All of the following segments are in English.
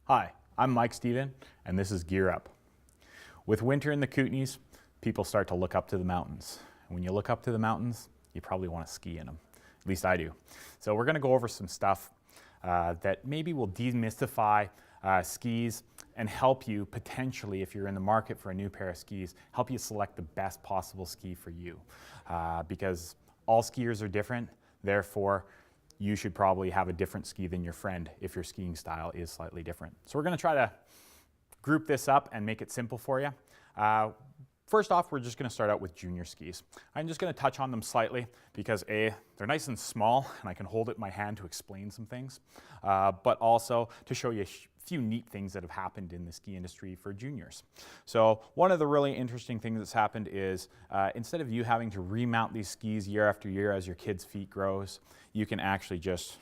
Hi, I'm Mike Steven, and this is Gear Up. With winter in the Kootenays, people start to look up to the mountains. And when you look up to the mountains, you probably want to ski in them. At least I do. So we're going to go over some stuff that maybe will demystify skis and help you potentially, if you're in the market for a new pair of skis, help you select the best possible ski for you. Because all skiers are different, therefore you should probably have a different ski than your friend if your skiing style is slightly different. So we're going to try to group this up and make it simple for you. First off, we're just going to start out with junior skis. I'm just going to touch on them slightly because A, they're nice and small and I can hold it in my hand to explain some things, but also to show you a few neat things that have happened in the ski industry for juniors. So one of the really interesting things that's happened is instead of you having to remount these skis year after year as your kid's feet grows, you can actually just,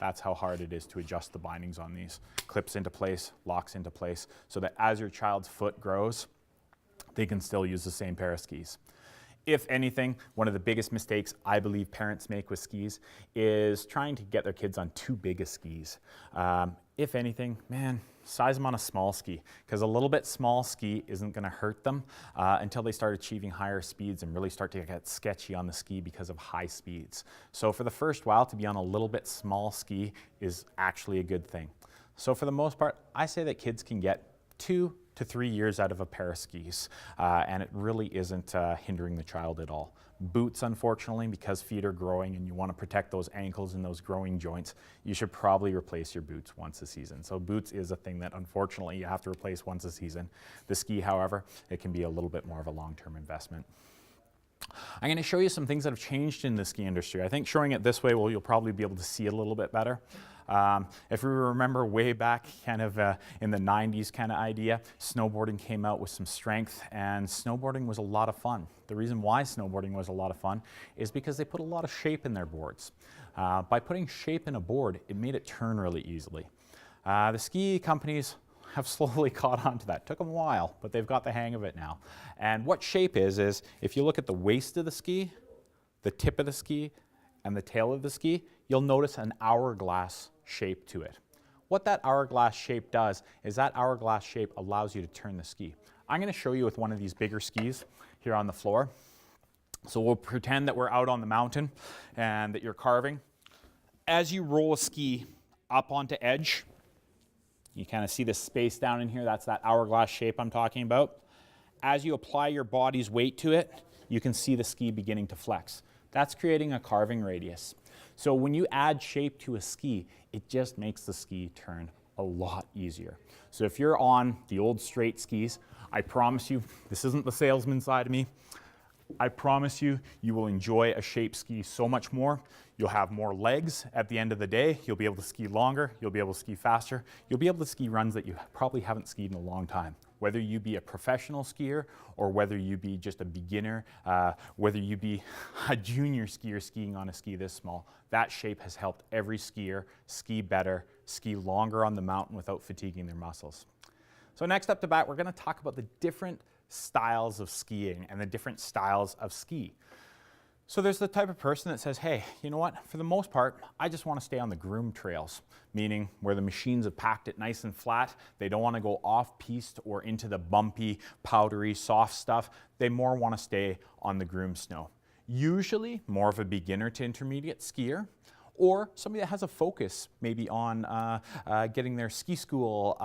that's how hard it is to adjust the bindings on these. Clips into place, locks into place, so that as your child's foot grows, they can still use the same pair of skis. If anything, one of the biggest mistakes I believe parents make with skis is trying to get their kids on too big of skis. If anything, man, size them on a small ski, because a little bit small ski isn't going to hurt them until they start achieving higher speeds and really start to get sketchy on the ski because of high speeds. So for the first while, to be on a little bit small ski is actually a good thing. So for the most part, I say that kids can get 2 to 3 years out of a pair of skis, and it really isn't hindering the child at all. Boots, unfortunately, because feet are growing and you want to protect those ankles and those growing joints, you should probably replace your boots once a season. So boots is a thing that unfortunately you have to replace once a season. The ski, however, it can be a little bit more of a long-term investment. I'm going to show you some things that have changed in the ski industry. I think showing it this way, well, you'll probably be able to see it a little bit better. If we remember way back kind of in the 90s kind of idea, snowboarding came out with some strength and snowboarding was a lot of fun. The reason why snowboarding was a lot of fun is because they put a lot of shape in their boards. By putting shape in a board, it made it turn really easily. The ski companies have slowly caught on to that. Took them a while, but they've got the hang of it now. And what shape is if you look at the waist of the ski, the tip of the ski, and the tail of the ski, you'll notice an hourglass shape to it. What that hourglass shape does is that hourglass shape allows you to turn the ski. I'm going to show you with one of these bigger skis here on the floor. So we'll pretend that we're out on the mountain and that you're carving. As you roll a ski up onto edge, you kind of see this space down in here, that's that hourglass shape I'm talking about. As you apply your body's weight to it, you can see the ski beginning to flex. That's creating a carving radius. So when you add shape to a ski, it just makes the ski turn a lot easier. So if you're on the old straight skis, I promise you, this isn't the salesman side of me, I promise you, you will enjoy a shape ski so much more. You'll have more legs at the end of the day. You'll be able to ski longer. You'll be able to ski faster. You'll be able to ski runs that you probably haven't skied in a long time. Whether you be a professional skier or whether you be just a beginner, whether you be a junior skier skiing on a ski this small, that shape has helped every skier ski better, ski longer on the mountain without fatiguing their muscles. So next up to bat, we're going to talk about the different styles of skiing and the different styles of ski. So there's the type of person that says, hey, you know what, for the most part, I just want to stay on the groomed trails, meaning where the machines have packed it nice and flat. They don't want to go off-piste or into the bumpy, powdery, soft stuff. They more want to stay on the groomed snow. Usually more of a beginner to intermediate skier, or somebody that has a focus maybe on getting their ski school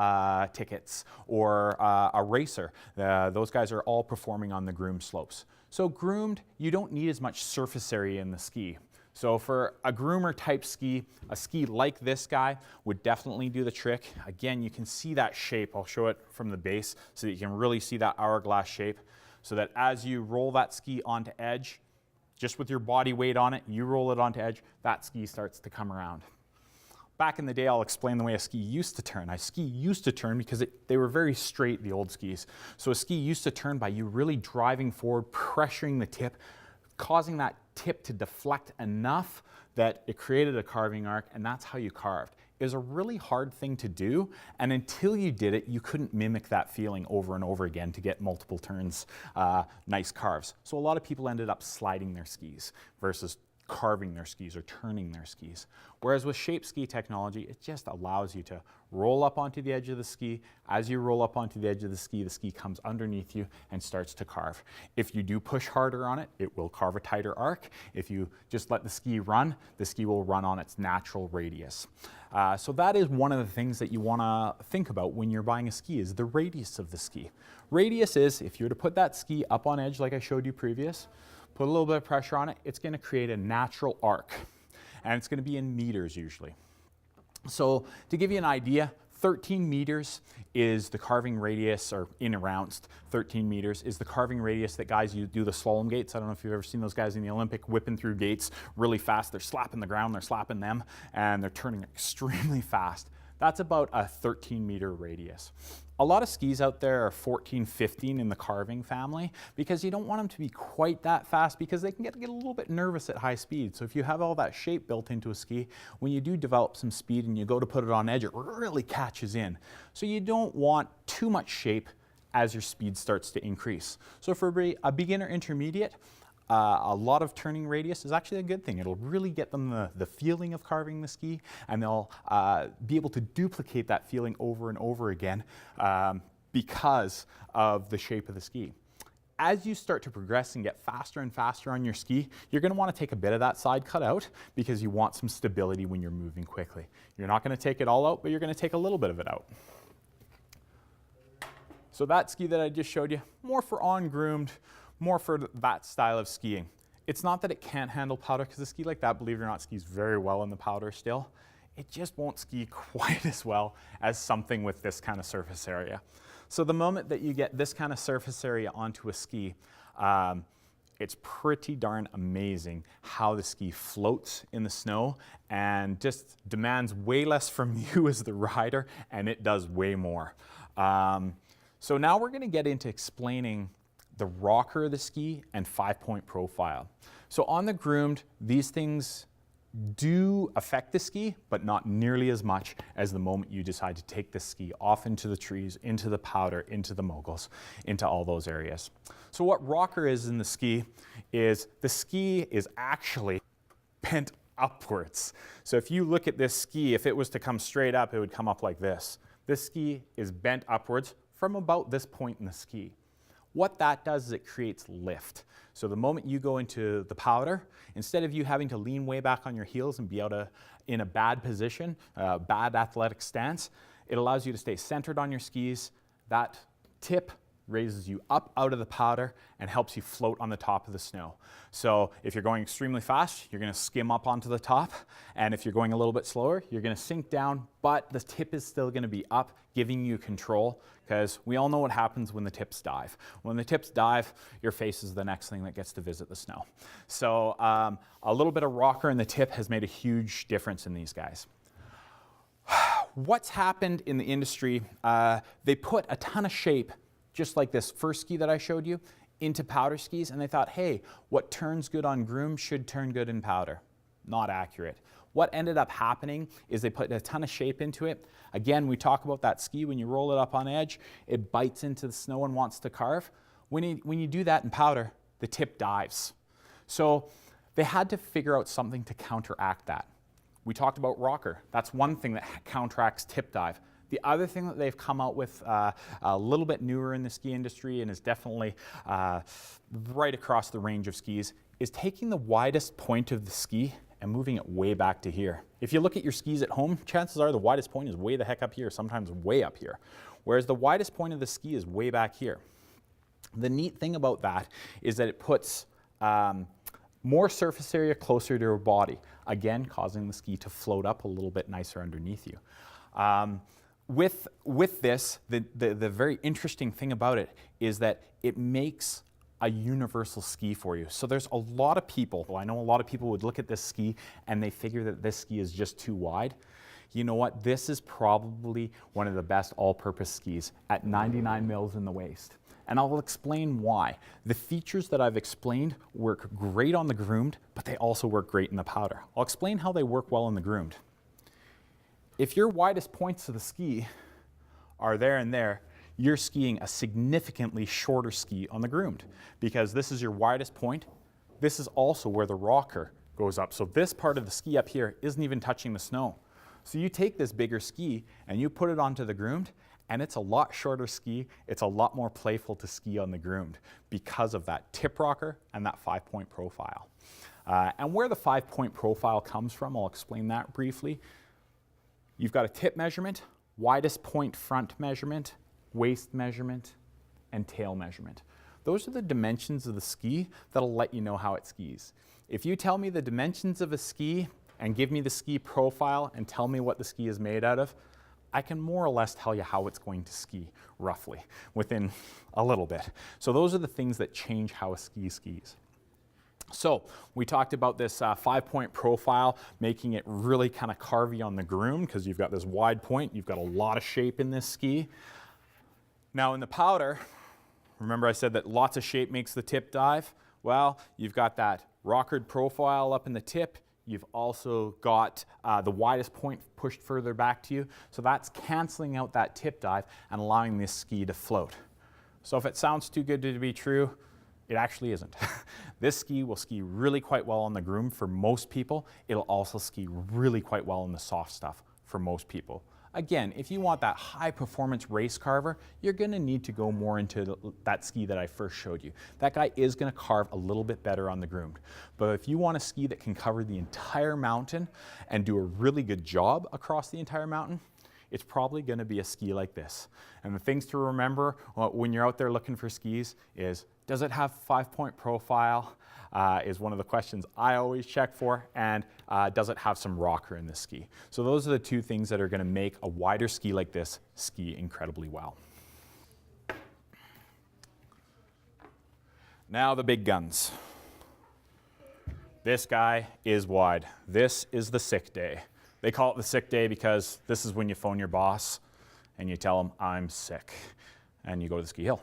tickets, or a racer. Those guys are all performing on the groomed slopes. So groomed, you don't need as much surface area in the ski. So for a groomer type ski, a ski like this guy would definitely do the trick. Again, you can see that shape. I'll show it from the base so that you can really see that hourglass shape, so that as you roll that ski onto edge, just with your body weight on it, you roll it onto edge, that ski starts to come around. Back in the day, I'll explain the way a ski used to turn. A ski used to turn because they were very straight, the old skis. So a ski used to turn by you really driving forward, pressuring the tip, causing that tip to deflect enough that it created a carving arc, and that's how you carved. It was a really hard thing to do, and until you did it, you couldn't mimic that feeling over and over again to get multiple turns, nice carves. So a lot of people ended up sliding their skis versus carving their skis or turning their skis. Whereas with shape ski technology, it just allows you to roll up onto the edge of the ski. As you roll up onto the edge of the ski comes underneath you and starts to carve. If you do push harder on it, it will carve a tighter arc. If you just let the ski will run on its natural radius. So that is one of the things that you want to think about when you're buying a ski, is the radius of the ski. Radius is, if you were to put that ski up on edge like I showed you previous, put a little bit of pressure on it, it's going to create a natural arc. And it's going to be in meters usually. So to give you an idea, 13 meters is the carving radius, or in around 13 meters is the carving radius that guys do the slalom gates. I don't know if you've ever seen those guys in the Olympic whipping through gates really fast. They're slapping the ground, they're slapping them, and they're turning extremely fast. That's about a 13-meter radius. A lot of skis out there are 14, 15 in the carving family because you don't want them to be quite that fast because they can get a little bit nervous at high speed. So if you have all that shape built into a ski, when you do develop some speed and you go to put it on edge, it really catches in. So you don't want too much shape as your speed starts to increase. So for a beginner intermediate, a lot of turning radius is actually a good thing. It'll really get them the feeling of carving the ski, and they'll be able to duplicate that feeling over and over again because of the shape of the ski. As you start to progress and get faster and faster on your ski, you're going to want to take a bit of that side cut out because you want some stability when you're moving quickly. You're not going to take it all out, but you're going to take a little bit of it out. So that ski that I just showed you, more for on-groomed, more for that style of skiing. It's not that it can't handle powder, because a ski like that, believe it or not, skis very well in the powder still. It just won't ski quite as well as something with this kind of surface area. So the moment that you get this kind of surface area onto a ski, it's pretty darn amazing how the ski floats in the snow and just demands way less from you as the rider, and it does way more. So now we're going to get into explaining the rocker of the ski and 5-point profile. So on the groomed, these things do affect the ski, but not nearly as much as the moment you decide to take the ski off into the trees, into the powder, into the moguls, into all those areas. So what rocker is in the ski is actually bent upwards. So if you look at this ski, if it was to come straight up, it would come up like this. This ski is bent upwards from about this point in the ski. What that does is it creates lift. So the moment you go into the powder, instead of you having to lean way back on your heels and be in a bad position, bad athletic stance, it allows you to stay centered on your skis. That tip raises you up out of the powder and helps you float on the top of the snow. So if you're going extremely fast, you're going to skim up onto the top, and if you're going a little bit slower, you're going to sink down, but the tip is still going to be up, giving you control, because we all know what happens when the tips dive. When the tips dive, your face is the next thing that gets to visit the snow. So a little bit of rocker in the tip has made a huge difference in these guys. What's happened in the industry, they put a ton of shape, just like this first ski that I showed you, into powder skis, and they thought, hey, what turns good on groom should turn good in powder. Not accurate. What ended up happening is they put a ton of shape into it. Again, we talk about that ski, when you roll it up on edge, it bites into the snow and wants to carve. When you do that in powder, the tip dives. So they had to figure out something to counteract that. We talked about rocker. That's one thing that counteracts tip dive. The other thing that they've come out with a little bit newer in the ski industry, and is definitely right across the range of skis, is taking the widest point of the ski and moving it way back to here. If you look at your skis at home, chances are the widest point is way the heck up here, sometimes way up here. Whereas the widest point of the ski is way back here. The neat thing about that is that it puts more surface area closer to your body, again causing the ski to float up a little bit nicer underneath you. With this, the very interesting thing about it is that it makes a universal ski for you. So there's a lot of people, well, I know a lot of people would look at this ski and they figure that this ski is just too wide. You know what? This is probably one of the best all-purpose skis at 99 mils in the waist. And I'll explain why. The features that I've explained work great on the groomed, but they also work great in the powder. I'll explain how they work well in the groomed. If your widest points of the ski are there and there, you're skiing a significantly shorter ski on the groomed, because this is your widest point. This is also where the rocker goes up. So this part of the ski up here isn't even touching the snow. So you take this bigger ski and you put it onto the groomed, and it's a lot shorter ski. It's a lot more playful to ski on the groomed because of that tip rocker and that 5-point profile. And where the 5-point profile comes from, I'll explain that briefly. You've got a tip measurement, widest point front measurement, waist measurement, and tail measurement. Those are the dimensions of the ski that'll let you know how it skis. If you tell me the dimensions of a ski and give me the ski profile and tell me what the ski is made out of, I can more or less tell you how it's going to ski, roughly, within a little bit. So those are the things that change how a ski skis. So we talked about this 5-point profile, making it really kind of carvy on the groom because you've got this wide point, you've got a lot of shape in this ski. Now in the powder, remember I said that lots of shape makes the tip dive? Well, you've got that rockered profile up in the tip. You've also got the widest point pushed further back to you. So that's canceling out that tip dive and allowing this ski to float. So if it sounds too good to be true, it actually isn't. This ski will ski really quite well on the groom for most people. It'll also ski really quite well in the soft stuff for most people. Again, if you want that high performance race carver, you're gonna need to go more into that ski that I first showed you. That guy is gonna carve a little bit better on the groomed. But if you want a ski that can cover the entire mountain and do a really good job across the entire mountain, it's probably gonna be a ski like this. And the things to remember when you're out there looking for skis is, does it have 5-point profile? Is one of the questions I always check for, and does it have some rocker in this ski? So those are the two things that are going to make a wider ski like this ski incredibly well. Now the big guns. This guy is wide. This is the sick day. They call it the sick day because this is when you phone your boss and you tell him, I'm sick, and you go to the ski hill.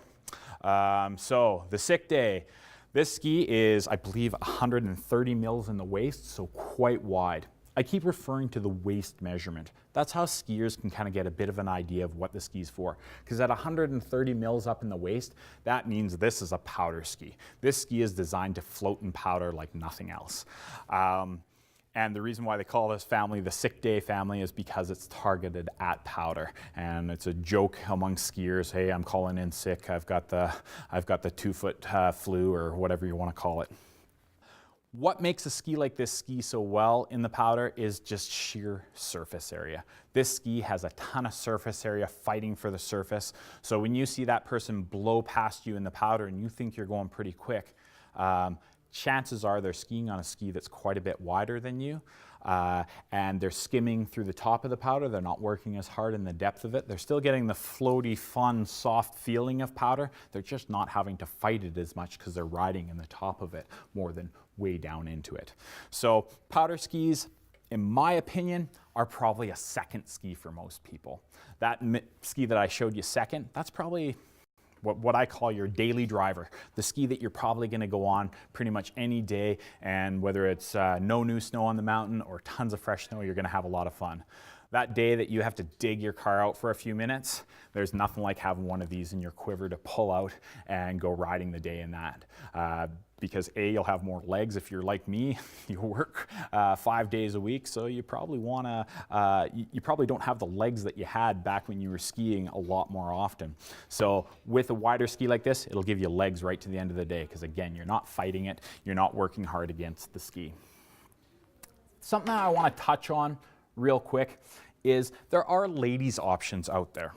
So the sick day. This ski is, I believe, 130 mils in the waist, so quite wide. I keep referring to the waist measurement. That's how skiers can kind of get a bit of an idea of what the ski's for. Because at 130 mils up in the waist, that means this is a powder ski. This ski is designed to float in powder like nothing else. And the reason why they call this family the sick day family is because it's targeted at powder. And it's a joke among skiers, hey, I'm calling in sick, I've got the 2-foot flu or whatever you want to call it. What makes a ski like this ski so well in the powder is just sheer surface area. This ski has a ton of surface area fighting for the surface. So when you see that person blow past you in the powder and you think you're going pretty quick, chances are they're skiing on a ski that's quite a bit wider than you, and they're skimming through the top of the powder. They're not working as hard in the depth of it. They're still getting the floaty, fun, soft feeling of powder. They're just not having to fight it as much because they're riding in the top of it more than way down into it. So powder skis, in my opinion, are probably a second ski for most people. That ski that I showed you second, that's probably what I call your daily driver, the ski that you're probably going to go on pretty much any day, and whether it's no new snow on the mountain or tons of fresh snow, you're going to have a lot of fun. That day that you have to dig your car out for a few minutes, there's nothing like having one of these in your quiver to pull out and go riding the day in that. Because A, you'll have more legs. If you're like me, you work 5 days a week, so you probably you probably don't have the legs that you had back when you were skiing a lot more often. So with a wider ski like this, it'll give you legs right to the end of the day, because again, you're not fighting it, you're not working hard against the ski. Something that I want to touch on real quick is there are ladies options out there.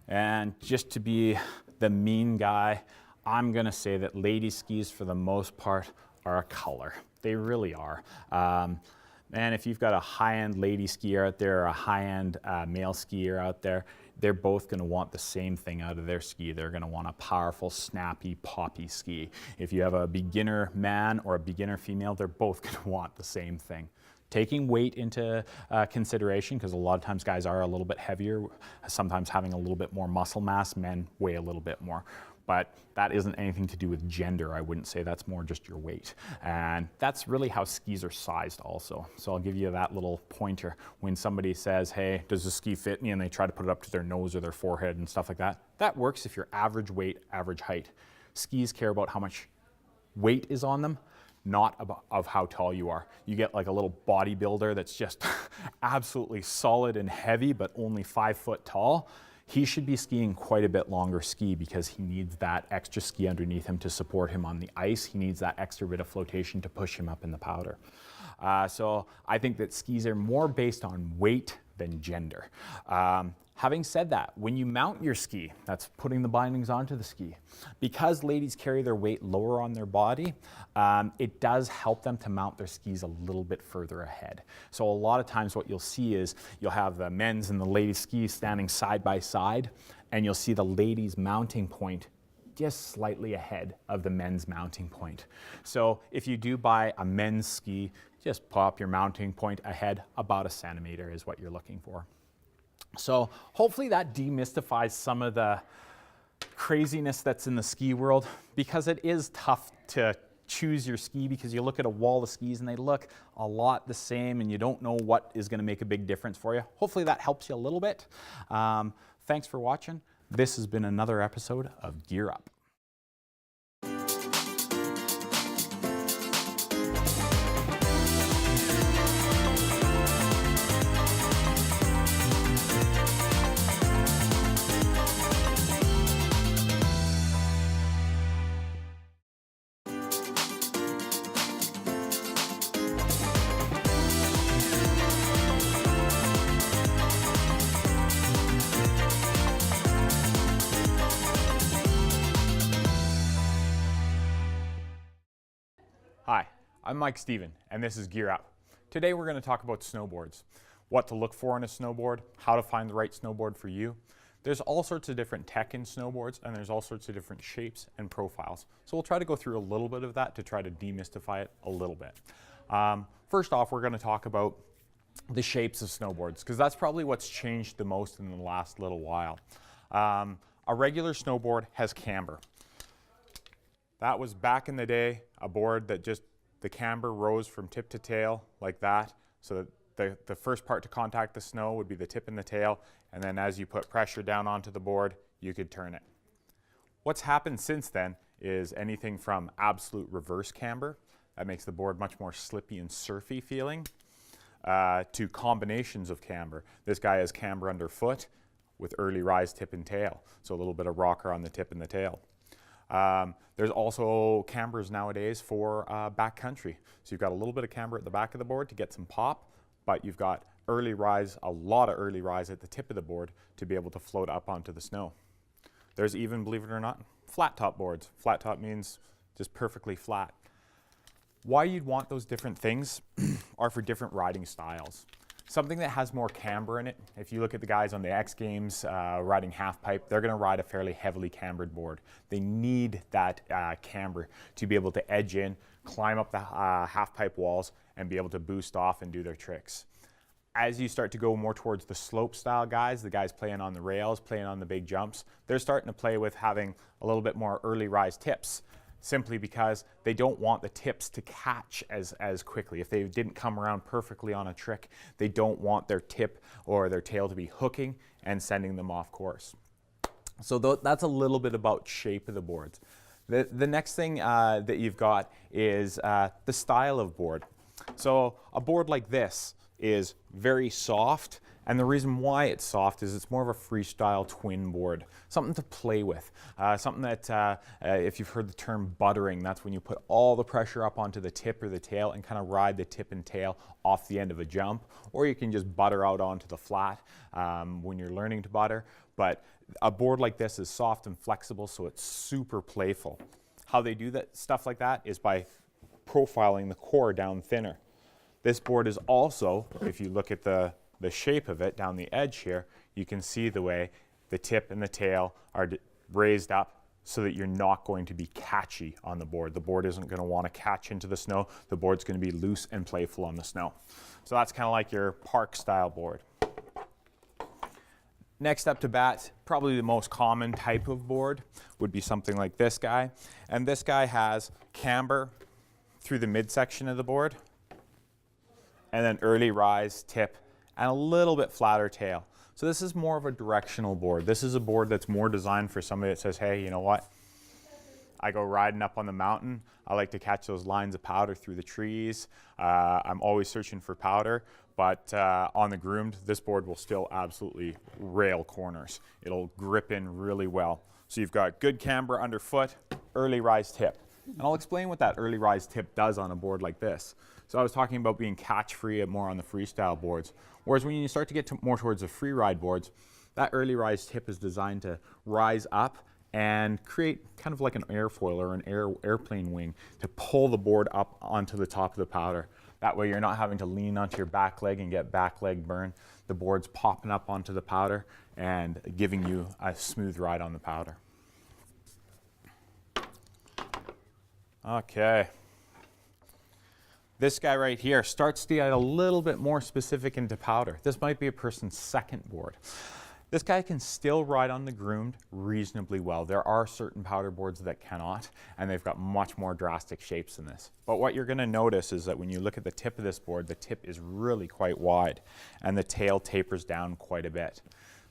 And just to be the mean guy, I'm gonna say that lady skis for the most part are a color. They really are. And if you've got a high-end lady skier out there or a high-end male skier out there, they're both gonna want the same thing out of their ski. They're gonna want a powerful, snappy, poppy ski. If you have a beginner man or a beginner female, they're both gonna want the same thing. Taking weight into consideration, because a lot of times guys are a little bit heavier, sometimes having a little bit more muscle mass, men weigh a little bit more. But that isn't anything to do with gender. I wouldn't say that's more just your weight. And that's really how skis are sized also. So I'll give you that little pointer. When somebody says, hey, does the ski fit me? And they try to put it up to their nose or their forehead and stuff like that. That works if you're average weight, average height. Skis care about how much weight is on them, not of how tall you are. You get like a little bodybuilder that's just absolutely solid and heavy, but only 5 foot tall. He should be skiing quite a bit longer ski because he needs that extra ski underneath him to support him on the ice. He needs that extra bit of flotation to push him up in the powder. So I think that skis are more based on weight than gender. Having said that, when you mount your ski, that's putting the bindings onto the ski, because ladies carry their weight lower on their body, it does help them to mount their skis a little bit further ahead. So a lot of times what you'll see is you'll have the men's and the ladies' skis standing side by side, and you'll see the ladies' mounting point just slightly ahead of the men's mounting point. So if you do buy a men's ski, just pop your mounting point ahead about 1 centimeter is what you're looking for. So hopefully that demystifies some of the craziness that's in the ski world, because it is tough to choose your ski because you look at a wall of skis and they look a lot the same and you don't know what is going to make a big difference for you. Hopefully that helps you a little bit. Thanks for watching. This has been another episode of Gear Up. Hi, I'm Mike Steven, and this is Gear Up. Today we're going to talk about snowboards, what to look for in a snowboard, how to find the right snowboard for you. There's all sorts of different tech in snowboards, and there's all sorts of different shapes and profiles. So we'll try to go through a little bit of that to try to demystify it a little bit. First off, we're going to talk about the shapes of snowboards, because that's probably what's changed the most in the last little while. A regular snowboard has camber. That was back in the day, a board that just the camber rose from tip to tail like that. So that the first part to contact the snow would be the tip and the tail. And then as you put pressure down onto the board, you could turn it. What's happened since then is anything from absolute reverse camber, that makes the board much more slippy and surfy feeling, to combinations of camber. This guy has camber underfoot with early rise tip and tail. So a little bit of rocker on the tip and the tail. There's also cambers nowadays for backcountry. So you've got a little bit of camber at the back of the board to get some pop, but you've got early rise, a lot of early rise at the tip of the board to be able to float up onto the snow. There's even, believe it or not, flat top boards. Flat top means just perfectly flat. Why you'd want those different things are for different riding styles. Something that has more camber in it, if you look at the guys on the X Games riding half pipe, they're going to ride a fairly heavily cambered board. They need that camber to be able to edge in, climb up the half pipe walls, and be able to boost off and do their tricks. As you start to go more towards the slope style guys, the guys playing on the rails, playing on the big jumps, they're starting to play with having a little bit more early rise tips, simply because they don't want the tips to catch as quickly. If they didn't come around perfectly on a trick, they don't want their tip or their tail to be hooking and sending them off course. So that's a little bit about shape of the boards. The next thing that you've got is the style of board. So a board like this is very soft, and the reason why it's soft is it's more of a freestyle twin board, something to play with, something that if you've heard the term buttering, that's when you put all the pressure up onto the tip or the tail and kind of ride the tip and tail off the end of a jump, or you can just butter out onto the flat when you're learning to butter. But a board like this is soft and flexible, so it's super playful. How they do that stuff like that is by profiling the core down thinner. This board is also, if you look at the shape of it down the edge here, you can see the way the tip and the tail are raised up so that you're not going to be catchy on the board. The board isn't going to want to catch into the snow. The board's going to be loose and playful on the snow. So that's kind of like your park style board. Next up to bat, probably the most common type of board would be something like this guy. And this guy has camber through the midsection of the board, and then early rise, tip, and a little bit flatter tail. So this is more of a directional board. This is a board that's more designed for somebody that says, hey, you know what? I go riding up on the mountain. I like to catch those lines of powder through the trees. I'm always searching for powder, but on the groomed, this board will still absolutely rail corners. It'll grip in really well. So you've got good camber underfoot, early rise tip. And I'll explain what that early rise tip does on a board like this. So I was talking about being catch free more on the freestyle boards. Whereas when you start to get more towards the free ride boards, that early rise tip is designed to rise up and create kind of like an airfoil or an airplane wing to pull the board up onto the top of the powder. That way you're not having to lean onto your back leg and get back leg burn. The board's popping up onto the powder and giving you a smooth ride on the powder. Okay. This guy right here starts to get a little bit more specific into powder. This might be a person's second board. This guy can still ride on the groomed reasonably well. There are certain powder boards that cannot, and they've got much more drastic shapes than this. But what you're going to notice is that when you look at the tip of this board, the tip is really quite wide, and the tail tapers down quite a bit.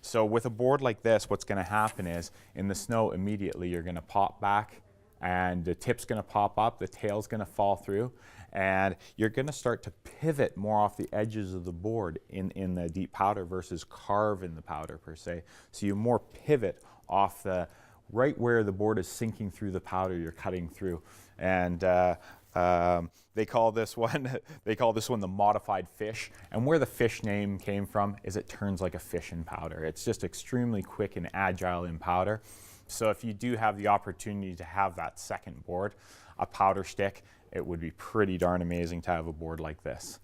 So with a board like this, what's going to happen is, in the snow immediately, you're going to pop back, and the tip's going to pop up, the tail's going to fall through, and you're going to start to pivot more off the edges of the board in the deep powder versus carve in the powder per se. So you more pivot off the right where the board is sinking through the powder you're cutting through. And they call this one the modified fish. And where the fish name came from is it turns like a fish in powder. It's just extremely quick and agile in powder. So if you do have the opportunity to have that second board, a powder stick, it would be pretty darn amazing to have a board like this.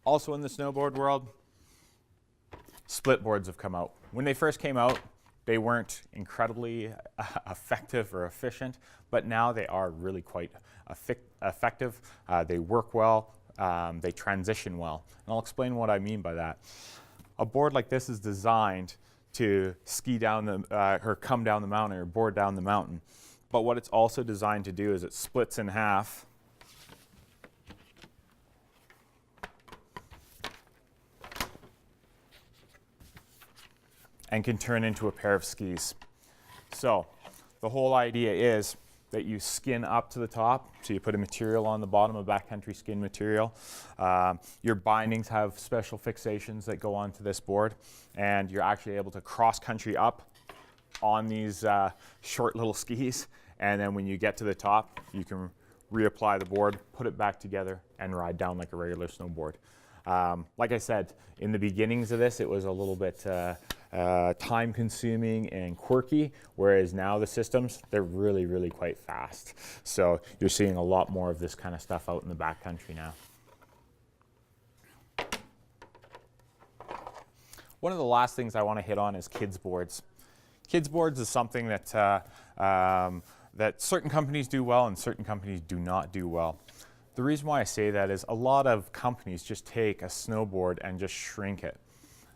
Also in the snowboard world, split boards have come out. When they first came out, they weren't incredibly effective or efficient, but now they are really quite effective. They work well, they transition well. And I'll explain what I mean by that. A board like this is designed to ski down or come down the mountain or board down the mountain. But what it's also designed to do is it splits in half and can turn into a pair of skis. So the whole idea is that you skin up to the top, so you put a material on the bottom, a backcountry skin material. Your bindings have special fixations that go onto this board, and you're actually able to cross country up on these short little skis, and then when you get to the top, you can reapply the board, put it back together, and ride down like a regular snowboard. Like I said, in the beginnings of this, it was a little bit time consuming and quirky, whereas now the systems, they're really, really quite fast. So you're seeing a lot more of this kind of stuff out in the backcountry now. One of the last things I want to hit on is kids boards. Kids boards is something that, that certain companies do well and certain companies do not do well. The reason why I say that is a lot of companies just take a snowboard and just shrink it.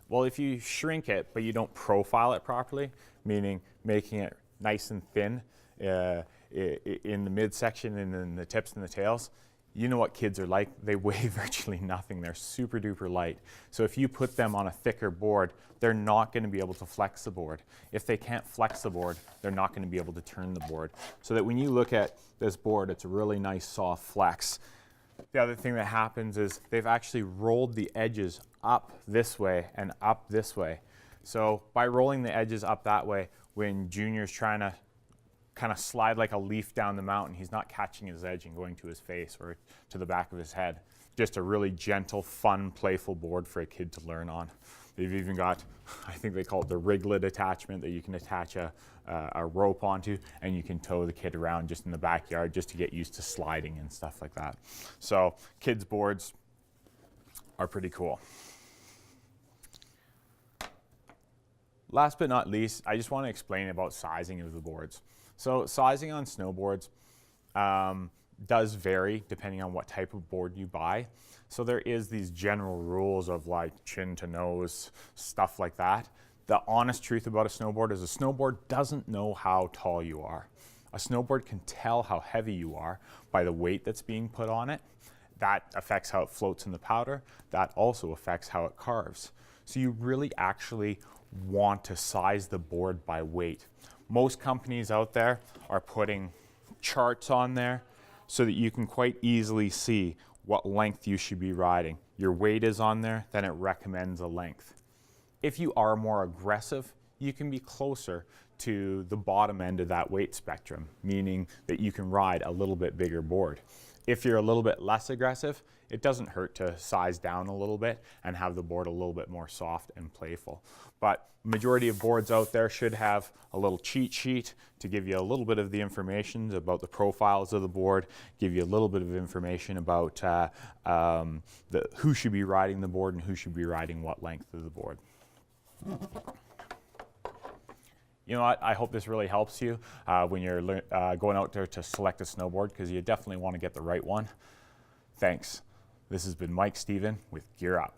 Well, if you shrink it, but you don't profile it properly, meaning making it nice and thin in the midsection and in the tips and the tails, you know what kids are like. They weigh virtually nothing. They're super duper light. So if you put them on a thicker board, they're not going to be able to flex the board. If they can't flex the board, they're not going to be able to turn the board. So that when you look at this board, it's a really nice soft flex. The other thing that happens is they've actually rolled the edges up this way and up this way. So by rolling the edges up that way, when Junior's trying to kind of slide like a leaf down the mountain, he's not catching his edge and going to his face or to the back of his head. Just a really gentle, fun, playful board for a kid to learn on. They've even got, I think they call it the riglet attachment, that you can attach a rope onto, and you can tow the kid around just in the backyard just to get used to sliding and stuff like that. So kids' boards are pretty cool. Last but not least, I just want to explain about sizing of the boards. So sizing on snowboards does vary depending on what type of board you buy. So there is these general rules of like chin to nose, stuff like that. The honest truth about a snowboard is a snowboard doesn't know how tall you are. A snowboard can tell how heavy you are by the weight that's being put on it. That affects how it floats in the powder. That also affects how it carves. So you really actually want to size the board by weight. Most companies out there are putting charts on there so that you can quite easily see what length you should be riding. Your weight is on there, then it recommends a length. If you are more aggressive, you can be closer to the bottom end of that weight spectrum, meaning that you can ride a little bit bigger board. If you're a little bit less aggressive, it doesn't hurt to size down a little bit and have the board a little bit more soft and playful. But majority of boards out there should have a little cheat sheet to give you a little bit of the information about the profiles of the board, give you a little bit of information about who should be riding the board and who should be riding what length of the board. You know what, I hope this really helps you when you're going out there to select a snowboard, because you definitely want to get the right one. Thanks. This has been Mike Stephen with Gear Up.